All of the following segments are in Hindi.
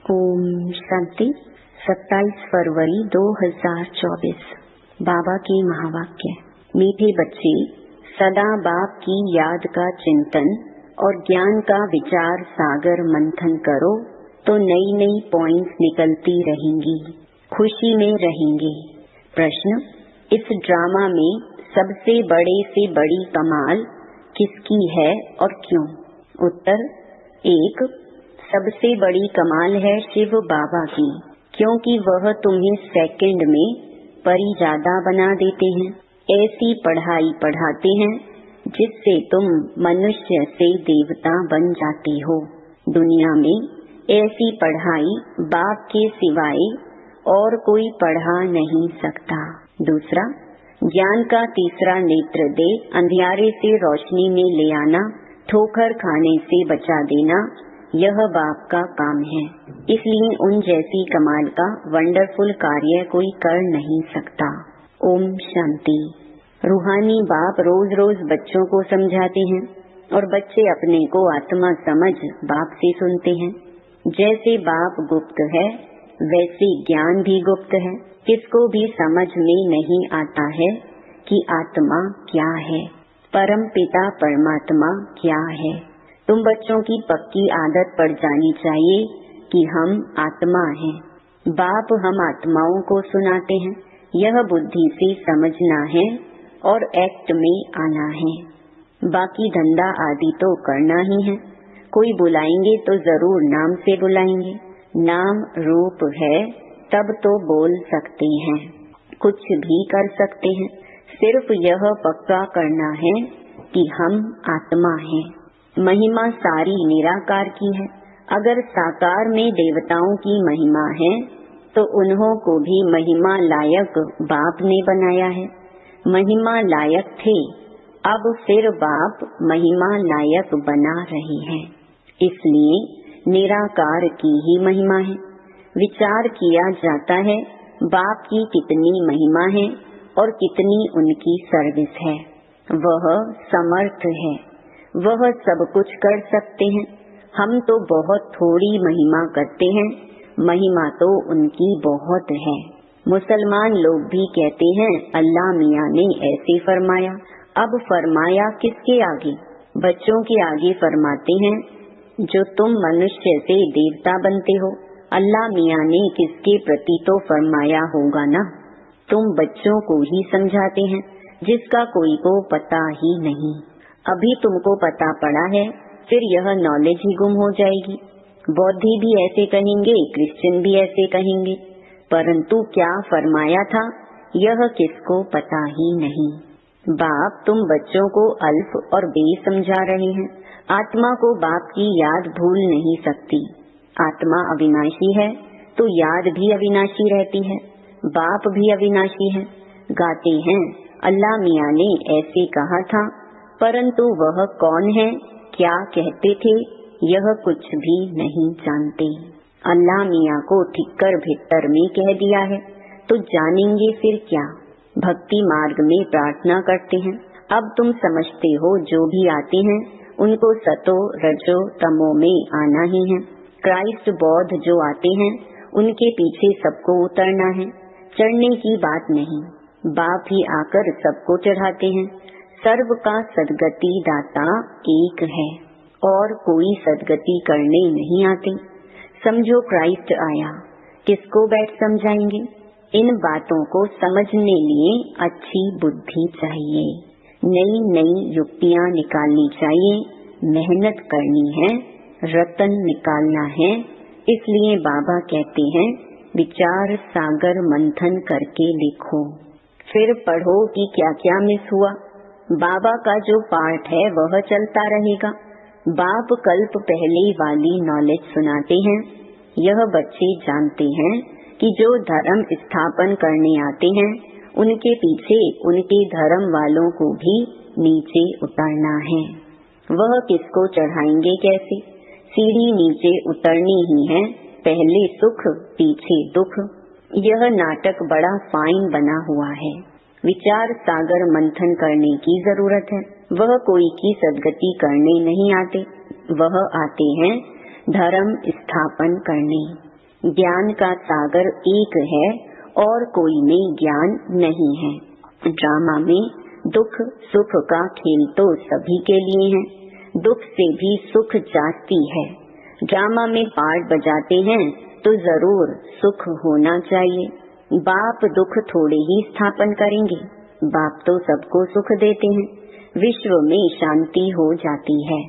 ओम शांति। 27 फरवरी 2024। बाबा की महावाक्य। मीठे बच्चे, सदा बाप की याद का चिंतन और ज्ञान का विचार सागर मंथन करो तो नई नई पॉइंट्स निकलती रहेंगी, खुशी में रहेंगे। प्रश्न, इस ड्रामा में सबसे बड़े से बड़ी कमाल किसकी है और क्यों? उत्तर, 1, सबसे बड़ी कमाल है शिव बाबा की, क्योंकि वह तुम्हें सेकंड में परिजादा बना देते हैं। ऐसी पढ़ाई पढ़ाते हैं जिससे तुम मनुष्य से देवता बन जाते हो। दुनिया में ऐसी पढ़ाई बाप के सिवाय और कोई पढ़ा नहीं सकता। दूसरा, ज्ञान का तीसरा नेत्र दे अंधियारे से रोशनी में ले आना, ठोकर खाने से बचा देना, यह बाप का काम है। इसलिए उन जैसी कमाल का वंडरफुल कार्य कोई कर नहीं सकता। ओम शांति। रूहानी बाप रोज रोज बच्चों को समझाते हैं और बच्चे अपने को आत्मा समझ बाप से सुनते हैं। जैसे बाप गुप्त है वैसे ज्ञान भी गुप्त है। किसको भी समझ में नहीं आता है कि आत्मा क्या है, परम पिता परमात्मा क्या है। तुम बच्चों की पक्की आदत पड़ जानी चाहिए कि हम आत्मा हैं। बाप हम आत्माओं को सुनाते हैं, यह बुद्धि से समझना है और एक्ट में आना है। बाकी धंधा आदि तो करना ही है। कोई बुलाएंगे तो जरूर नाम से बुलाएंगे। नाम रूप है तब तो बोल सकते हैं, कुछ भी कर सकते हैं। सिर्फ यह पक्का करना है कि हम आत्मा हैं। महिमा सारी निराकार की है। अगर साकार में देवताओं की महिमा है तो उन्हों को भी महिमा लायक बाप ने बनाया है। महिमा लायक थे, अब फिर बाप महिमा लायक बना रहे हैं। इसलिए निराकार की ही महिमा है। विचार किया जाता है बाप की कितनी महिमा है और कितनी उनकी सर्विस है। वह समर्थ है, वह सब कुछ कर सकते हैं। हम तो बहुत थोड़ी महिमा करते हैं, महिमा तो उनकी बहुत है। मुसलमान लोग भी कहते हैं अल्लाह मियाँ ने ऐसे फरमाया। अब फरमाया किसके आगे? बच्चों के आगे फरमाते हैं जो तुम मनुष्य से देवता बनते हो। अल्लाह मियाँ ने किसके प्रति तो फरमाया होगा ना। तुम बच्चों को ही समझाते हैं जिसका कोई को पता ही नहीं। अभी तुमको पता पड़ा है, फिर यह नॉलेज ही गुम हो जाएगी। बौद्धि भी ऐसे कहेंगे, क्रिश्चियन भी ऐसे कहेंगे, परंतु क्या फरमाया था यह किसको पता ही नहीं। बाप तुम बच्चों को अल्फ और बे समझा रहे हैं। आत्मा को बाप की याद भूल नहीं सकती। आत्मा अविनाशी है तो याद भी अविनाशी रहती है। बाप भी अविनाशी है। गाते हैं अल्लाह मियाँ ने ऐसे कहा था, परंतु वह कौन है, क्या कहते थे, यह कुछ भी नहीं जानते। अल्लाह मियाँ को ठिक्कर भित्तर में कह दिया है तो जानेंगे फिर क्या। भक्ति मार्ग में प्रार्थना करते हैं। अब तुम समझते हो जो भी आते हैं उनको सतो रजो तमो में आना ही है। क्राइस्ट बौद्ध जो आते हैं उनके पीछे सबको उतरना है, चढ़ने की बात नहीं। बाप ही आकर सबको चढ़ाते हैं। सर्व का सदगति दाता एक है और कोई सदगति करने नहीं आते। समझो क्राइस्ट आया, किसको बैठ समझाएंगे? इन बातों को समझने लिए अच्छी बुद्धि चाहिए, नई नई युक्तियाँ निकालनी चाहिए, मेहनत करनी है, रतन निकालना है। इसलिए बाबा कहते हैं विचार सागर मंथन करके लिखो, फिर पढ़ो कि क्या क्या मिस हुआ। बाबा का जो पाठ है वह चलता रहेगा। बाप कल्प पहले वाली नॉलेज सुनाते हैं। यह बच्चे जानते हैं कि जो धर्म स्थापन करने आते हैं उनके पीछे उनके धर्म वालों को भी नीचे उतरना है। वह किसको चढ़ाएंगे कैसे? सीढ़ी नीचे उतरनी ही है, पहले सुख पीछे दुख। यह नाटक बड़ा फाइन बना हुआ है। विचार सागर मंथन करने की जरूरत है। वह कोई की सदगति करने नहीं आते, वह आते हैं धर्म स्थापन करने। ज्ञान का सागर एक है और कोई में ज्ञान नहीं है। ड्रामा में दुख सुख का खेल तो सभी के लिए है, दुख से भी सुख जाती है। ड्रामा में पार्ट बजाते हैं तो जरूर सुख होना चाहिए। बाप दुख थोड़े ही स्थापन करेंगे, बाप तो सबको सुख देते हैं। विश्व में शांति हो जाती है,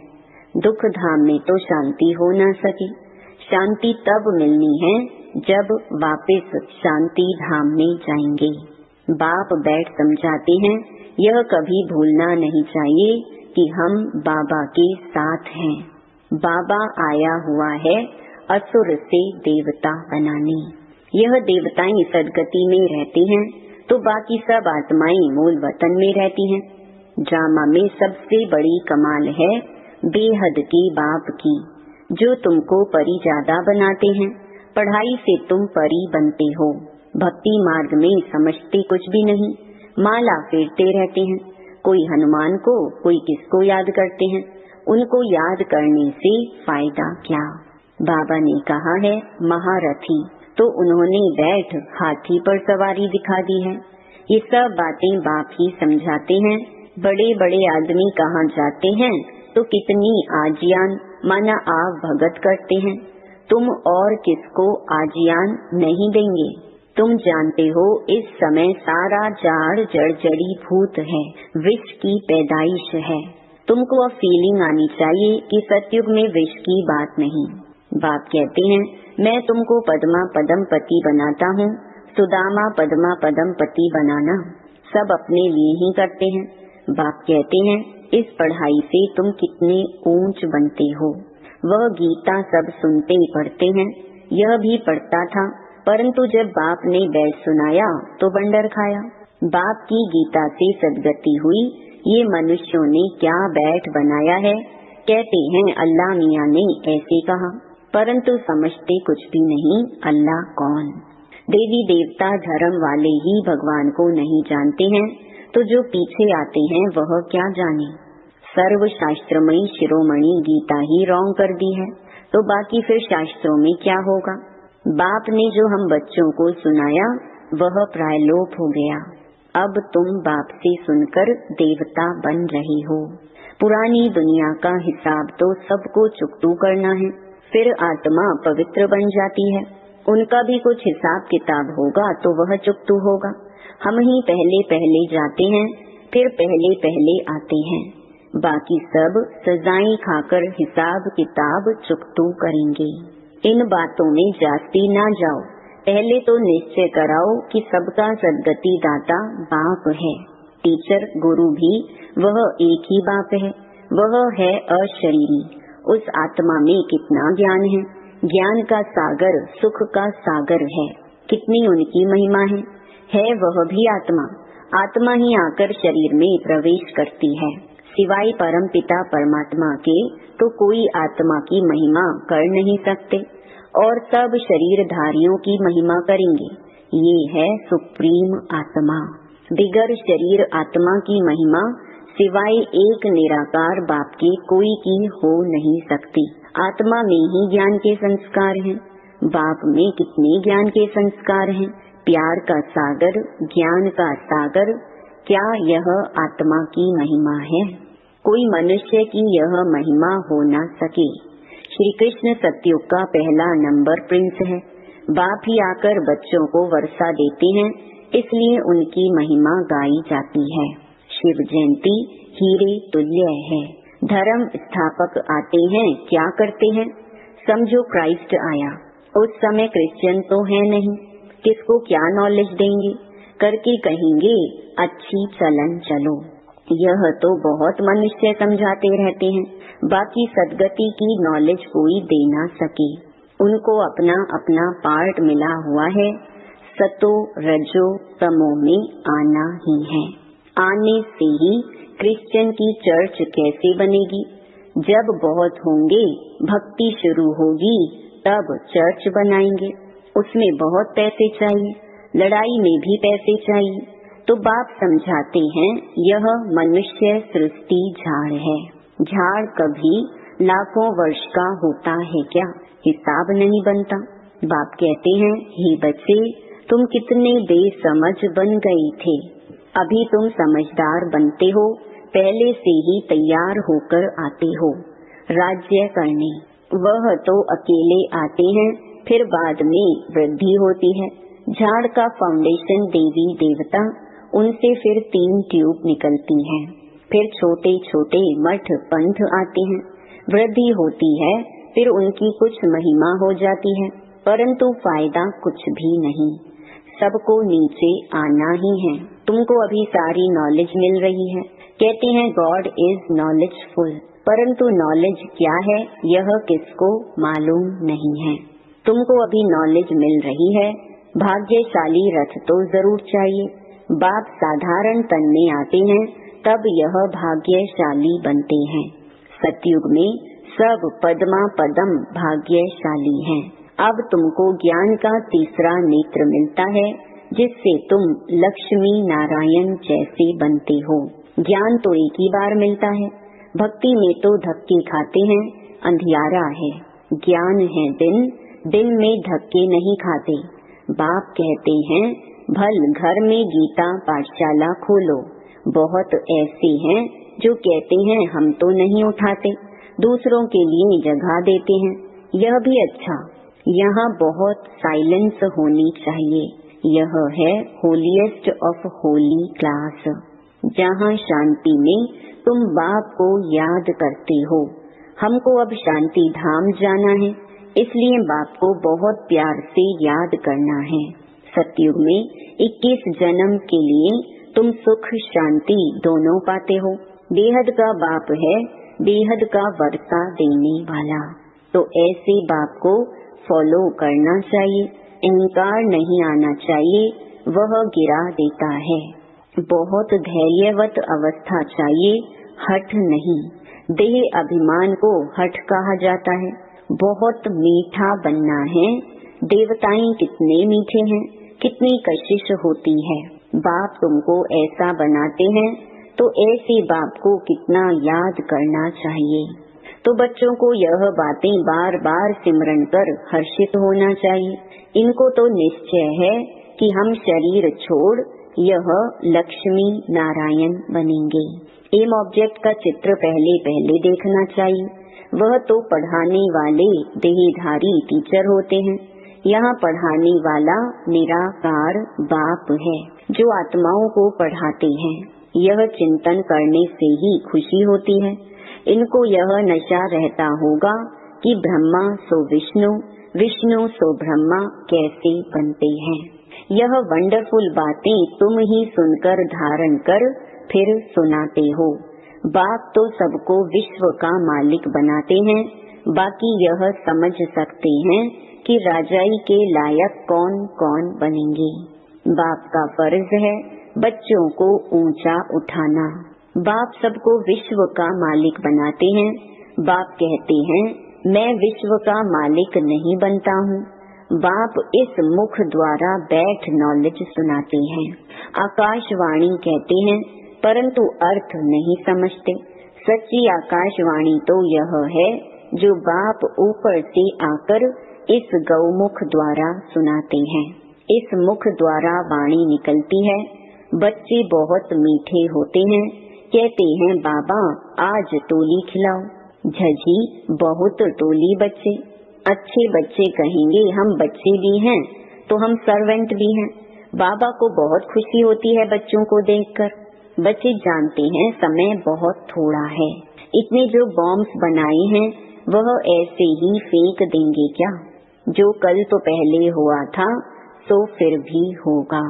दुख धाम में तो शांति हो ना सके। शांति तब मिलनी है जब वापस शांति धाम में जाएंगे। बाप बैठ समझाते हैं, यह कभी भूलना नहीं चाहिए कि हम बाबा के साथ हैं। बाबा आया हुआ है असुर से देवता बनाने। यह देवताएं सदगति में रहते हैं तो बाकी सब आत्माएं मूल वतन में रहती हैं। ड्रामा में सबसे बड़ी कमाल है बेहद की बाप की, जो तुमको परी ज्यादा बनाते हैं। पढ़ाई से तुम परी बनते हो, भक्ति मार्ग में समझते कुछ भी नहीं, माला फेरते रहते हैं। कोई हनुमान को कोई किसको याद करते हैं, उनको याद करने से फायदा क्या। बाबा ने कहा है महारथी, तो उन्होंने बैठ हाथी पर सवारी दिखा दी है। ये सब बातें बाप ही समझाते हैं। बड़े बड़े आदमी कहाँ जाते हैं तो कितनी आजियान माना आव भगत करते हैं। तुम और किसको आजियान नहीं देंगे। तुम जानते हो इस समय सारा जाड़ जड़ी भूत है, विष की पैदाइश है। तुमको अब फीलिंग आनी चाहिए कि सतयुग में विष की बात नहीं। बाप कहते हैं मैं तुमको पद्मा पदम पति बनाता हूँ, सुदामा पद्मा पदम पति बनाना सब अपने लिए ही करते हैं। बाप कहते हैं इस पढ़ाई से तुम कितने ऊंच बनते हो। वह गीता सब सुनते पढ़ते हैं, यह भी पढ़ता था, परंतु जब बाप ने बैठ सुनाया तो बंडर खाया। बाप की गीता से सदगति हुई। ये मनुष्यों ने क्या बैठ बनाया है। कहते हैं अल्लाह मियाँ ने ऐसे कहा, परंतु समझते कुछ भी नहीं अल्लाह कौन। देवी देवता धर्म वाले ही भगवान को नहीं जानते हैं, तो जो पीछे आते हैं वह क्या जाने। सर्व शास्त्रमयी शिरोमणि गीता ही रॉन्ग कर दी है, तो बाकी फिर शास्त्रों में क्या होगा। बाप ने जो हम बच्चों को सुनाया वह प्रायलोप हो गया। अब तुम बाप से सुनकर देवता बन रहे हो। पुरानी दुनिया का हिसाब तो सबको चुकतू करना है, फिर आत्मा पवित्र बन जाती है। उनका भी कुछ हिसाब किताब होगा तो वह चुकतू होगा। हम ही पहले पहले जाते हैं, फिर पहले पहले आते हैं। बाकी सब सजाएं खाकर हिसाब किताब चुकतू करेंगे। इन बातों में जास्ती ना जाओ। पहले तो निश्चय कराओ कि सबका सदगति दाता बाप है। टीचर गुरु भी वह एक ही बाप है। वह है अशरीरी। उस आत्मा में कितना ज्ञान है। ज्ञान का सागर सुख का सागर है। कितनी उनकी महिमा है वह भी आत्मा। आत्मा ही आकर शरीर में प्रवेश करती है। सिवाय परम पिता परमात्मा के तो कोई आत्मा की महिमा कर नहीं सकते, और सब शरीरधारियों की महिमा करेंगे। ये है सुप्रीम आत्मा। दिगर शरीर आत्मा की महिमा सिवाय एक निराकार बाप के कोई की हो नहीं सकती। आत्मा में ही ज्ञान के संस्कार हैं। बाप में कितने ज्ञान के संस्कार हैं। प्यार का सागर, ज्ञान का सागर, क्या यह आत्मा की महिमा है? कोई मनुष्य की यह महिमा हो न सके। श्री कृष्ण सतयुग का पहला नंबर प्रिंस है। बाप ही आकर बच्चों को वर्षा देते हैं, इसलिए उनकी महिमा गाई जाती है। शिव जयंती हीरे तुल्य है। धर्म स्थापक आते हैं, क्या करते हैं? समझो क्राइस्ट आया, उस समय क्रिश्चियन तो है नहीं, किसको क्या नॉलेज देंगे? करके कहेंगे अच्छी चलन चलो। यह तो बहुत मनुष्य समझाते रहते हैं, बाकी सदगति की नॉलेज कोई दे ना सके। उनको अपना अपना पार्ट मिला हुआ है। सतो रजो तमो में आना ही है। आने से ही क्रिश्चियन की चर्च कैसे बनेगी? जब बहुत होंगे, भक्ति शुरू होगी, तब चर्च बनाएंगे। उसमें बहुत पैसे चाहिए, लड़ाई में भी पैसे चाहिए। तो बाप समझाते हैं यह मनुष्य सृष्टि झाड़ है। झाड़ कभी लाखों वर्ष का होता है क्या? हिसाब नहीं बनता। बाप कहते हैं, हे बच्चे, तुम कितने बेसमझ बन गए थे, अभी तुम समझदार बनते हो, पहले से ही तैयार होकर आते हो राज्य करने। वह तो अकेले आते हैं, फिर बाद में वृद्धि होती है। झाड़ का फाउंडेशन देवी देवता, उनसे फिर 3 ट्यूब निकलती हैं, फिर छोटे छोटे मठ पंथ आते हैं, वृद्धि होती है, फिर उनकी कुछ महिमा हो जाती है, परंतु फायदा कुछ भी नहीं। सबको नीचे आना ही है। तुमको अभी सारी नॉलेज मिल रही है, कहते हैं गॉड इज नॉलेजफुल, परंतु नॉलेज क्या है यह किसको मालूम नहीं है। तुमको अभी नॉलेज मिल रही है, भाग्यशाली रथ तो जरूर चाहिए। बाप साधारण तन में आते हैं, तब यह भाग्यशाली बनते हैं। सतयुग में सब पद्मा पदम भाग्यशाली हैं। अब तुमको ज्ञान का तीसरा नेत्र मिलता है, जिससे तुम लक्ष्मी नारायण जैसे बनते हो। ज्ञान तो एक ही बार मिलता है, भक्ति में तो धक्के खाते हैं, अंधियारा है। ज्ञान है दिन, दिन में धक्के नहीं खाते। बाप कहते हैं, भल घर में गीता पाठशाला खोलो। बहुत ऐसे हैं जो कहते हैं हम तो नहीं उठाते, दूसरों के लिए जगह देते हैं, यह भी अच्छा। यहाँ बहुत साइलेंस होनी चाहिए। यह है होलीएस्ट ऑफ होली क्लास, जहाँ शांति में तुम बाप को याद करते हो। हमको अब शांति धाम जाना है, इसलिए बाप को बहुत प्यार से याद करना है। सतयुग में 21 जन्म के लिए तुम सुख शांति दोनों पाते हो। बेहद का बाप है, बेहद का वर्षा देने वाला, तो ऐसे बाप को फॉलो करना चाहिए। अहंकार नहीं आना चाहिए, वह गिरा देता है। बहुत धैर्यवत अवस्था चाहिए, हठ नहीं। देह अभिमान को हठ कहा जाता है। बहुत मीठा बनना है। देवताएं कितने मीठे हैं, कितनी कशिश होती है। बाप तुमको ऐसा बनाते हैं, तो ऐसे बाप को कितना याद करना चाहिए। तो बच्चों को यह बातें बार बार सिमरन कर हर्षित होना चाहिए। इनको तो निश्चय है कि हम शरीर छोड़ यह लक्ष्मी नारायण बनेंगे। एम ऑब्जेक्ट का चित्र पहले पहले देखना चाहिए। वह तो पढ़ाने वाले देहधारी टीचर होते हैं। यहाँ पढ़ाने वाला निराकार बाप है, जो आत्माओं को पढ़ाते हैं। यह चिंतन करने से ही खुशी होती है। इनको यह नशा रहता होगा कि ब्रह्मा सो विष्णु, विष्णु सो ब्रह्मा कैसे बनते हैं। यह वंडरफुल बातें तुम ही सुनकर धारण कर फिर सुनाते हो। बाप तो सबको विश्व का मालिक बनाते हैं, बाकी यह समझ सकते हैं कि राजाई के लायक कौन कौन बनेंगे। बाप का फर्ज है बच्चों को ऊंचा उठाना। बाप सबको विश्व का मालिक बनाते हैं। बाप कहते हैं, मैं विश्व का मालिक नहीं बनता हूँ। बाप इस मुख द्वारा बैठ नॉलेज सुनाते हैं। आकाशवाणी कहते हैं, परंतु अर्थ नहीं समझते। सच्ची आकाशवाणी तो यह है जो बाप ऊपर से आकर इस गौमुख द्वारा सुनाते हैं। इस मुख द्वारा वाणी निकलती है। बच्चे बहुत मीठे होते हैं, कहते हैं बाबा आज टोली खिलाओ। झजी बहुत टोली बच्चे। अच्छे बच्चे कहेंगे हम बच्चे भी हैं तो हम सर्वेंट भी हैं। बाबा को बहुत खुशी होती है बच्चों को देखकर। बच्चे जानते हैं समय बहुत थोड़ा है। इतने जो बॉम्ब्स बनाए हैं वह ऐसे ही फेंक देंगे क्या? जो कल तो पहले हुआ था सो फिर भी होगा।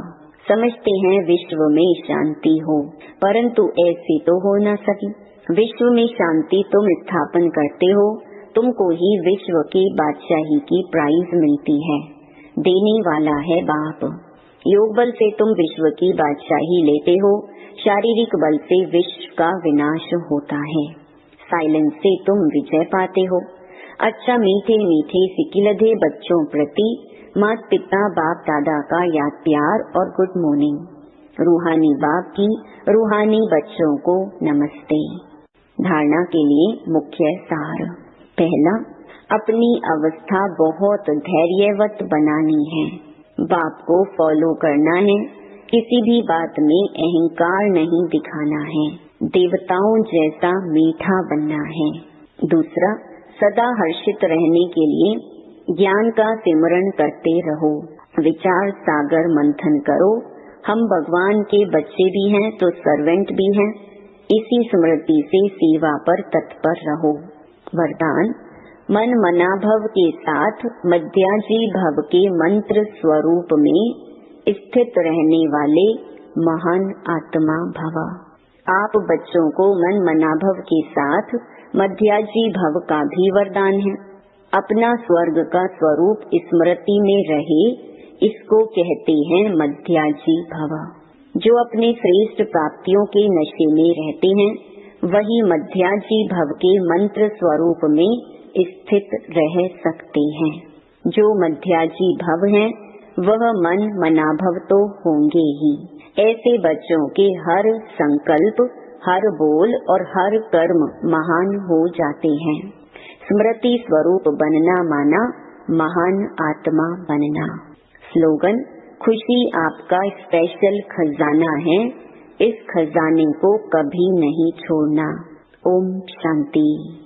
समझते हैं विश्व में शांति हो, परंतु ऐसे तो हो न सके। विश्व में शांति तुम स्थापन करते हो, तुमको ही विश्व की बादशाही की प्राइज मिलती है। देने वाला है बाप। योग बल से तुम विश्व की बादशाही लेते हो, शारीरिक बल से विश्व का विनाश होता है। साइलेंस से तुम विजय पाते हो। अच्छा मीठे मीठे सिकिलधे बच्चों प्रति माता पिता बाप दादा का याद प्यार और गुड मॉर्निंग। रूहानी बाप की रूहानी बच्चों को नमस्ते। धारणा के लिए मुख्य सार। पहला, अपनी अवस्था बहुत धैर्यवत बनानी है। बाप को फॉलो करना है। किसी भी बात में अहंकार नहीं दिखाना है। देवताओं जैसा मीठा बनना है। दूसरा, सदा हर्षित रहने के लिए ज्ञान का सिमरण करते रहो। विचार सागर मंथन करो। हम भगवान के बच्चे भी हैं तो सर्वेंट भी हैं। इसी स्मृति से सेवा पर तत्पर रहो। वरदान, मन मनाभव के साथ मध्याजी भव के मंत्र स्वरूप में स्थित रहने वाले महान आत्मा भव। आप बच्चों को मन मनाभव के साथ मध्याजी भव का भी वरदान है। अपना स्वर्ग का स्वरूप स्मृति में रहे, इसको कहते हैं मध्याजी भव। जो अपने श्रेष्ठ प्राप्तियों के नशे में रहते हैं, वही मध्याजी भव के मंत्र स्वरूप में स्थित रह सकते हैं। जो मध्याजी भव हैं, वह मन मनाभव तो होंगे ही। ऐसे बच्चों के हर संकल्प, हर बोल और हर कर्म महान हो जाते हैं। स्मृति स्वरूप बनना माना महान आत्मा बनना। स्लोगन, खुशी आपका स्पेशल खजाना है, इस खजाने को कभी नहीं छोड़ना। ओम शांति।